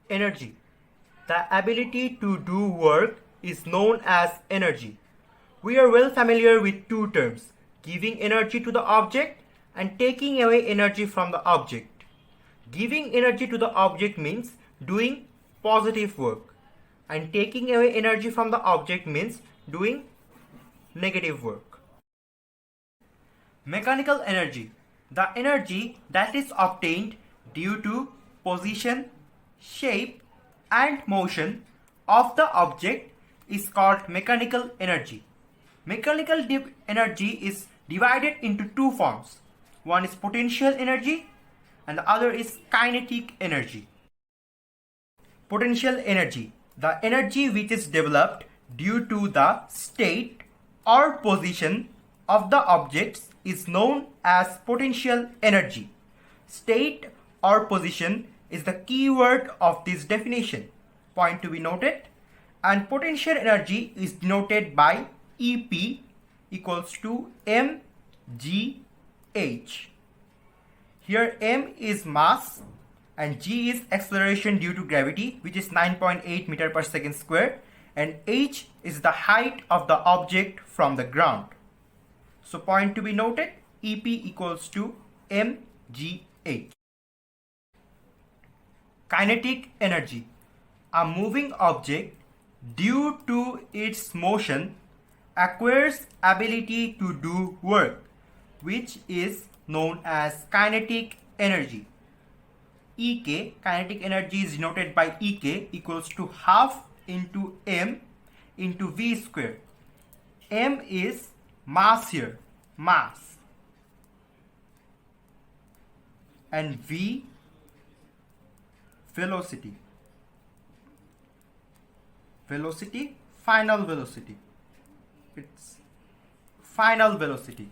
Energy. The ability to do work is known as energy. We are well familiar with two terms, giving energy to the object and taking away energy from the object. Giving energy to the object means doing positive work, and taking away energy from the object means doing negative work. Mechanical energy. The energy that is obtained due to position, shape, and motion of the object is called mechanical energy. Mechanical energy is divided into two forms. One is potential energy and the other is kinetic energy. Potential energy. The energy which is developed due to the state or position of the objects is known as potential energy. State or position is the key word of this definition. Point to be noted. And potential energy is denoted by EP equals to mgh. Here m is mass and g is acceleration due to gravity, which is 9.8 meter per second square, and h is the height of the object from the ground. So point to be noted, EP equals to mgh. Kinetic energy. A moving object, due to its motion, acquires ability to do work, which is known as kinetic energy. EK, kinetic energy, is denoted by EK equals to half into m into v square. M is mass here, mass, and v velocity, final velocity, it's final velocity,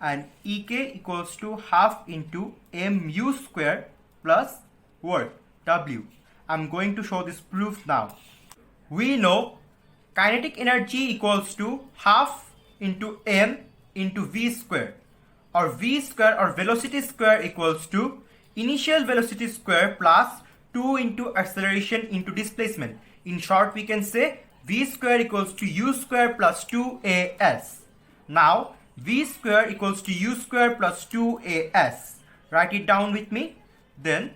and EK equals to half into mu square plus what? W. I'm going to show this proof now. We know kinetic energy equals to half into m into v square, or v square or velocity square equals to initial velocity square plus 2 into acceleration into displacement. In short, we can say v square equals to u square plus 2as. Now v square equals to u square plus 2as. Write it down with me. Then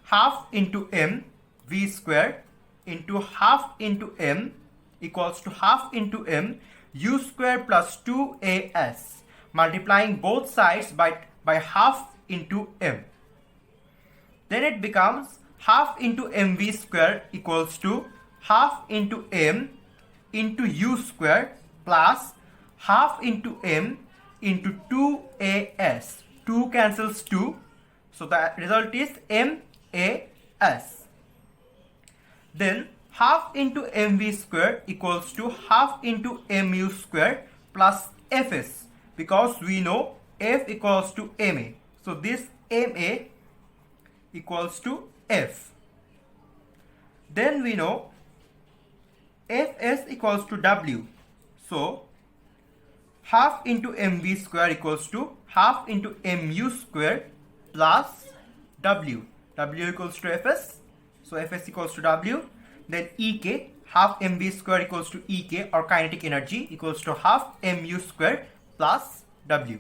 half into m v square into half into m equals to half into m u square plus 2as, multiplying both sides by half into m. Then it becomes half into mv square equals to half into m into u square plus half into m into 2as. 2 cancels 2. So the result is MAS. Then half into mv square equals to half into mu square plus fs, because we know f equals to ma. So this ma equals to f. Then we know fs equals to w. So half into mv square equals to half into mu square plus w. W equals to fs. So fs equals to w. Then ek, half mv square equals to ek, or kinetic energy, equals to half mu square plus w.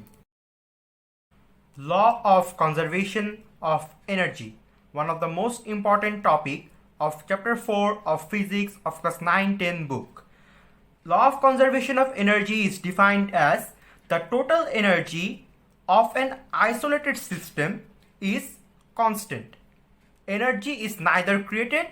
Law of conservation of energy. One of the most important topic of chapter 4 of physics of class 9-10 book. Law of conservation of energy is defined as the total energy of an isolated system is constant. Energy is neither created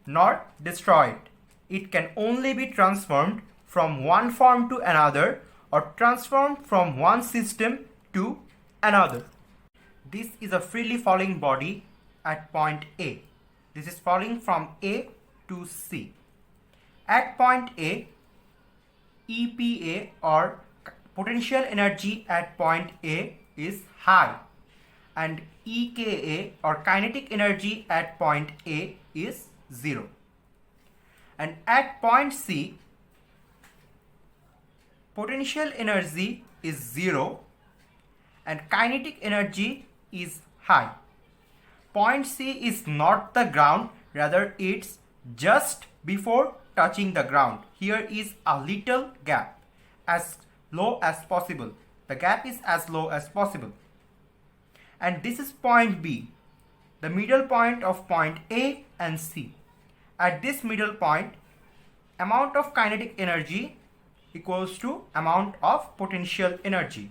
nor destroyed. It can only be transformed from one form to another, or transformed from one system to another. This is a freely falling body at point A. This is falling from A to C. At point A, EPA, or potential energy at point A, is high, and EKA, or kinetic energy at point A, is 0. And at point C, potential energy is 0 and kinetic energy is high. Point C is not the ground rather it's just before touching the ground. Here is a little gap, as low as possible. The gap is as low as possible. And this is point B, the middle point of point A and C. At this middle point, amount of kinetic energy equals to amount of potential energy.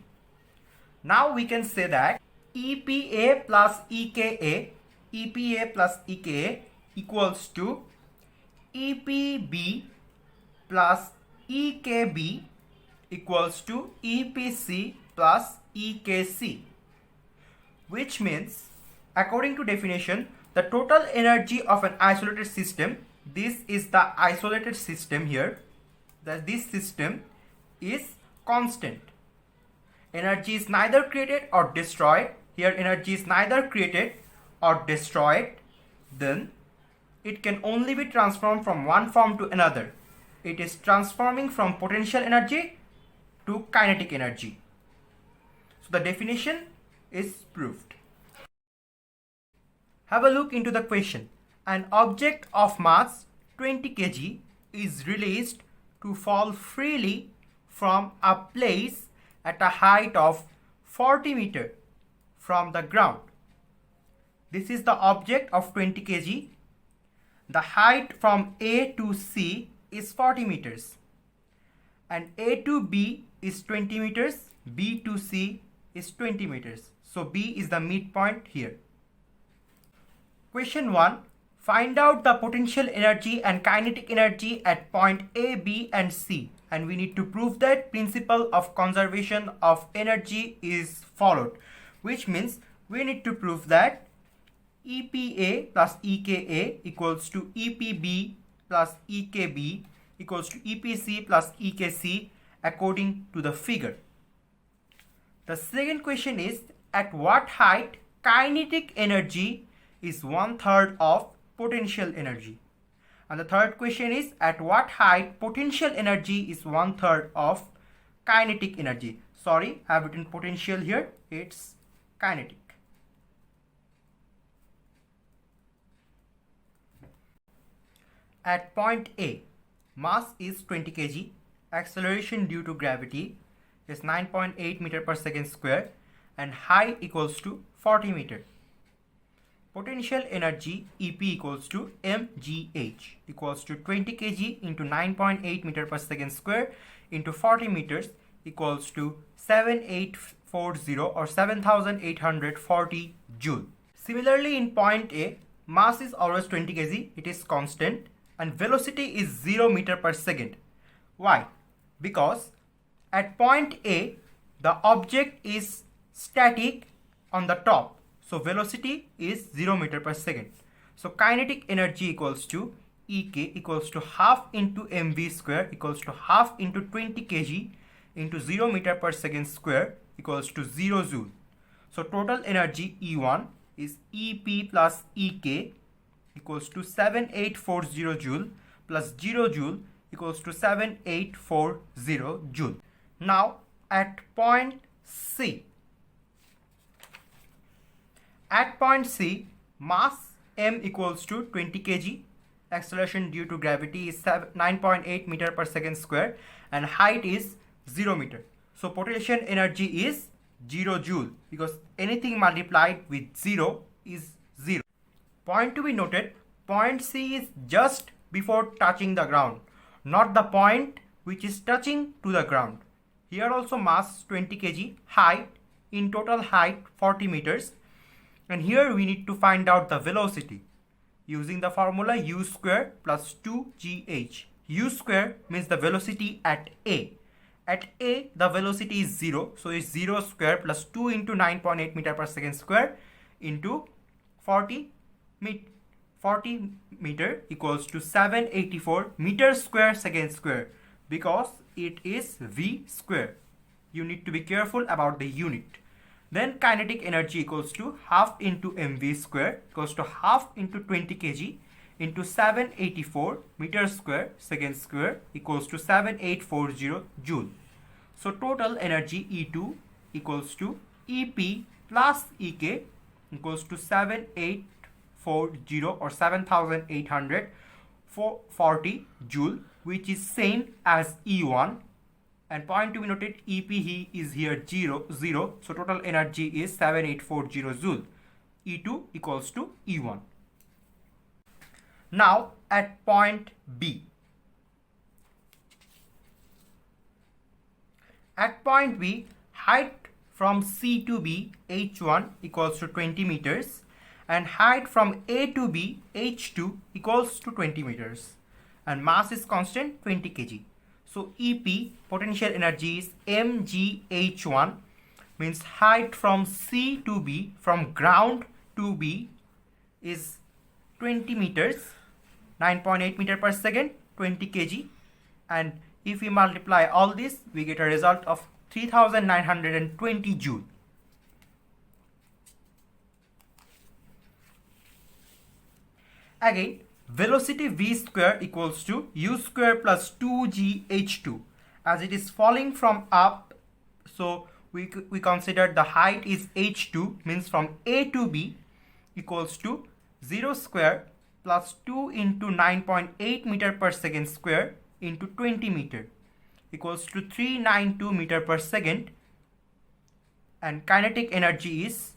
Now we can say that EPA plus EKA equals to EPB plus EKB equals to EPC plus EKC, which means, according to definition, the total energy of an isolated system, this is the isolated system here, that this system is constant. Energy is neither created or destroyed. Here energy is neither created or destroyed. Then it can only be transformed from one form to another. It is transforming from potential energy to kinetic energy. So the definition is proved. Have a look into the question. An object of mass 20 kg is released to fall freely from a place at a height of 40 meters from the ground. This is the object of 20 kg. The height from A to C is 40 meters. And A to B is 20 meters. B to C is 20 meters. So B is the midpoint here. Question 1. Find out the potential energy and kinetic energy at point A, B and C. And we need to prove that principle of conservation of energy is followed. Which means we need to prove that EPA plus EKA equals to EPB plus EKB equals to EPC plus EKC according to the figure. The second question is, at what height kinetic energy is 1/3 of potential energy? And the third question is, at what height potential energy is 1/3 of kinetic energy? Sorry, I have written potential here, it's kinetic. At point A, mass is 20 kg, acceleration due to gravity is 9.8 meter per second square, and height equals to 40 meter. Potential energy EP equals to mgh equals to 20 kg into 9.8 meter per second square into 40 meters equals to 7840 or 7840 joule. Similarly, in point A, mass is always 20 kg, it is constant, and velocity is 0 meter per second. Why? Because at point A, the object is static on the top. So velocity is 0 meter per second. So kinetic energy equals to EK equals to half into mv square equals to half into 20 kg into 0 meter per second square equals to 0 joule. So total energy E1 is EP plus EK equals to 7840 joule plus 0 joule equals to 7840 joule. Now at point C. At point C, mass m equals to 20 kg, acceleration due to gravity is 9.8 meter per second square, and height is 0 meter. So potential energy is 0 joule because anything multiplied with 0 is 0. Point to be noted, point C is just before touching the ground, not the point which is touching to the ground. Here also mass 20 kg, height, in total height 40 meters. And here we need to find out the velocity using the formula u square plus 2gh. U square means the velocity at A. At A, the velocity is 0. So it's 0 square plus 2 into 9.8 meter per second square into 40 meter equals to 784 meter square second square because it is V square. You need to be careful about the unit. Then kinetic energy equals to half into mv square equals to half into 20 kg into 784 meter square second square equals to 7840 joule. So total energy E2 equals to EP plus EK equals to 7840 7840 or 7840 joule, which is same as E1. And point to be noted, EP is here 0, so total energy is 7840 joule. E2 equals to E1. Now at point B. At point B, height from C to B, H1 equals to 20 meters, and height from A to B, H2 equals to 20 meters, and mass is constant 20 kg. So EP, potential energy, is mgh1, means height from C to B, from ground to B, is 20 meters, 9.8 meter per second, 20 kg, and if we multiply all this, we get a result of 3920 joule. Again, velocity v square equals to u square plus 2gh2. As it is falling from up, so we consider the height is h2, means from A to B equals to 0 square plus 2 into 9.8 meter per second square into 20 meter equals to 392 meter per second, and kinetic energy is,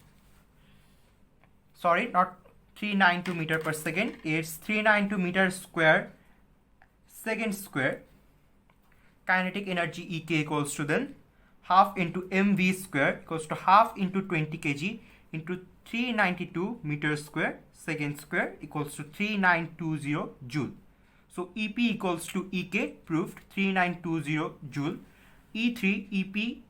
sorry, not 392 meter per second, it's 392 meter square second square. Kinetic energy EK equals to then half into mv square equals to half into 20 kg into 392 meter square second square equals to 3920 joule. So EP equals to EK, proved, 3920 joule. E3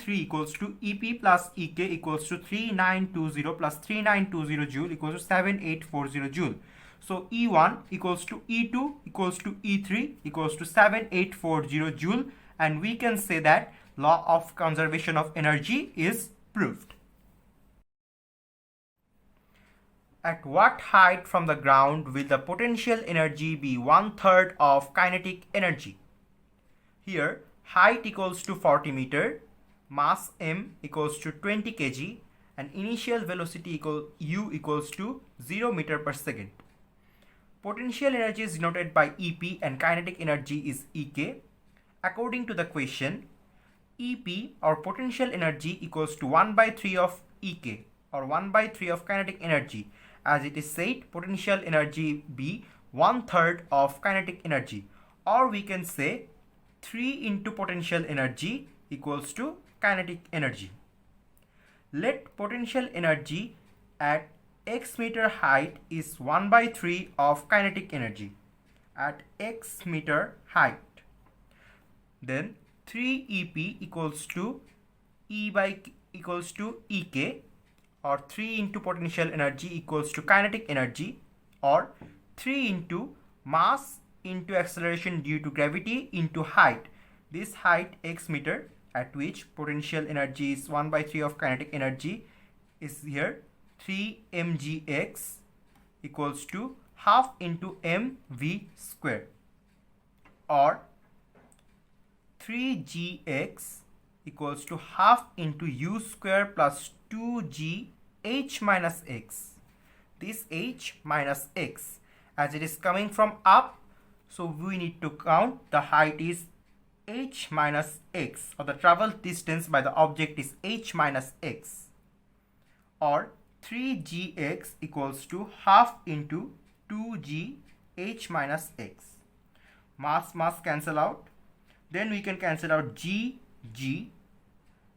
equals to EP plus EK equals to 3920 plus 3920 joule equals to 7840 joule. So E1 equals to E2 equals to E3 equals to 7840 joule, and we can say that law of conservation of energy is proved. At what height from the ground will the potential energy be 1/3 of kinetic energy? Here, height equals to 40 meter, mass m equals to 20 kg, and initial velocity u equals to 0 meter per second. Potential energy is denoted by EP and kinetic energy is EK. According to the question, EP or potential energy equals to 1/3 of EK or 1/3 of kinetic energy. As it is said, potential energy be 1/3 of kinetic energy, or we can say 3 into potential energy equals to kinetic energy. Let potential energy at x meter height is 1/3 of kinetic energy at x meter height. Then 3 EP equals to equals to EK, or 3 into potential energy equals to kinetic energy, or 3 into mass into acceleration due to gravity into height. This height x meter at which potential energy is 1/3 of kinetic energy is here 3 mgx equals to half into mv square, or 3gx equals to half into u square plus 2g h minus x. This h minus x, as it is coming from up, so we need to count the height is h minus x, or the travel distance by the object is h minus x, or 3gx equals to half into 2g h minus x. Mass cancel out, then we can cancel out g,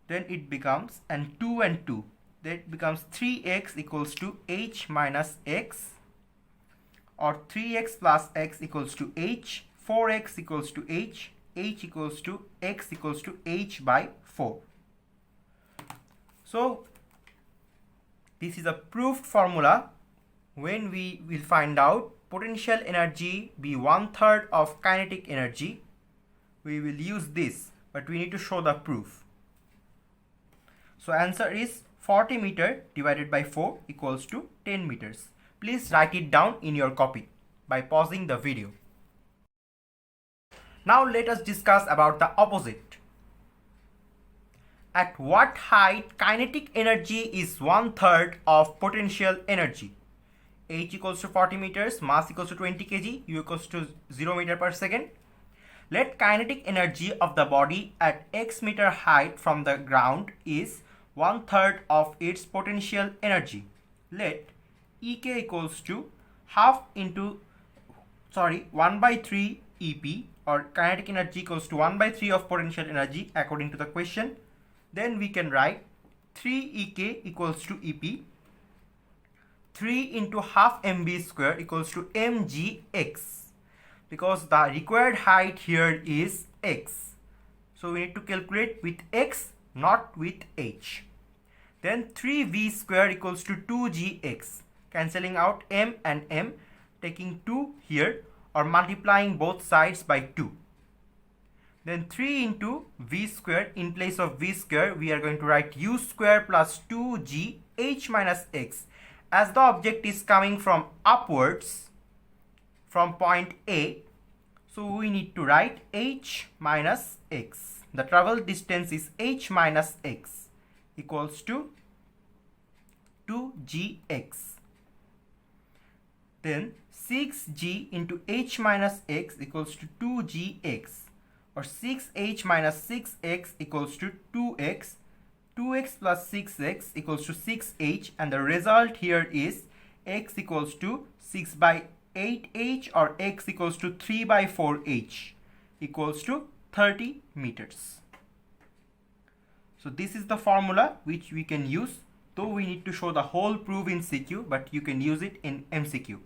then it becomes, and 2, that becomes 3x equals to h minus x, or 3x plus x equals to h, 4x equals to h equals to x equals to h by 4. So this is a proved formula. When we will find out potential energy be 1/3 of kinetic energy, we will use this, but we need to show the proof. So answer is 40 meter divided by 4 equals to 10 meters. Please write it down in your copy by pausing the video. Now let us discuss about the opposite. At what height kinetic energy is 1/3 of potential energy? h equals to 40 meters, mass equals to 20 kg, u equals to 0 meter per second. Let kinetic energy of the body at x meter height from the ground is 1/3 of its potential energy. Let Ek equals to 1/3 EP, or kinetic energy equals to 1/3 of potential energy according to the question. Then we can write 3 Ek equals to EP. 3 into half mv square equals to mgx, because the required height here is x. So we need to calculate with x, not with h. Then 3v square equals to 2gx, cancelling out m and m, taking 2 here or multiplying both sides by 2. Then 3 into v square, in place of v square we are going to write u square plus 2gh minus x. As the object is coming from upwards from point A, so we need to write h minus x. The travel distance is h minus x equals to 2gx. Then 6g into h minus x equals to 2gx, or 6h minus 6x equals to 2x. 2x plus 6x equals to 6h, and the result here is x equals to 6 by 8h, or x equals to 3 by 4h, equals to 30 meters. So this is the formula which we can use, though we need to show the whole proof in CQ, but you can use it in MCQ.